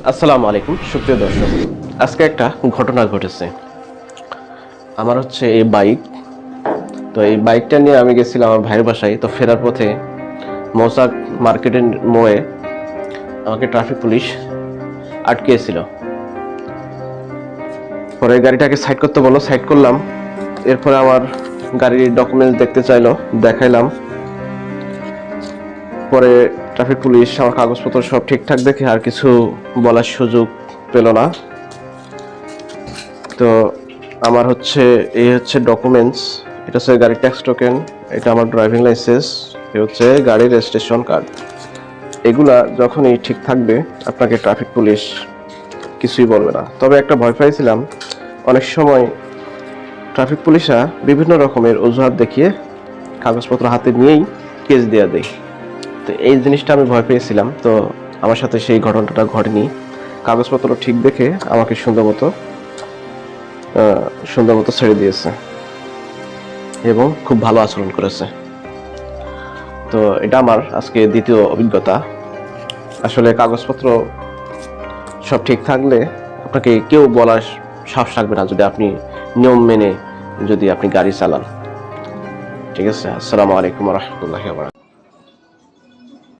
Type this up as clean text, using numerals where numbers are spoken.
আসসালামু আলাইকুম সুপ্রিয় দর্শক, আজকে একটা ঘটনা ঘটেছে। আমার হচ্ছে এই বাইক, তো এই বাইকটা নিয়ে আমি গেছিলাম আমার ভাইয়ের বাসায়। তো ফেরার পথে মৌচাক মার্কেটের মোড়ে আমাকে ট্রাফিক পুলিশ আটকেছিল। পরে গাড়িটাকে সাইড করতে বললো, সাইড করলাম। এরপরে আমার গাড়ির ডকুমেন্টস দেখতে চাইলো, দেখাইলাম। পরে ট্রাফিক পুলিশ আমার কাগজপত্র সব ঠিকঠাক দেখে আর কিছু বলার সুযোগ পেল না। তো আমার হচ্ছে এই হচ্ছে ডকুমেন্টস, এটা হচ্ছে গাড়ির ট্যাক্স টোকেন, এটা আমার ড্রাইভিং লাইসেন্স, এ হচ্ছে গাড়ির রেজিস্ট্রেশন কার্ড। এগুলা যখনই ঠিক থাকবে আপনাকে ট্রাফিক পুলিশ কিছুই বলবে না। তবে একটা ভয় পাইছিলাম, অনেক সময় ট্রাফিক পুলিশরা বিভিন্ন রকমের অজুহাত দেখিয়ে কাগজপত্র হাতে নিয়েই কেস দেওয়া দেয়। তো এই জিনিসটা আমি ভয় পেয়েছিলাম। তো আমার সাথে সেই ঘটনাটা ঘটেনি। কাগজপত্র ঠিক দেখে আমাকে সুন্দর মতো ছেড়ে দিয়েছে এবং খুব ভালো আচরণ করেছে। তো এটা আমার আজকে দ্বিতীয় অভিজ্ঞতা। আসলে কাগজপত্র সব ঠিক থাকলে আপনাকে কেউ বলার সাহস রাখবে না, যদি আপনি নিয়ম মেনে যদি আপনি গাড়ি চালান। ঠিক আছে। আসসালামু আলাইকুম ওয়া রাহমাতুল্লাহি ওয়া বারাকাতুহু।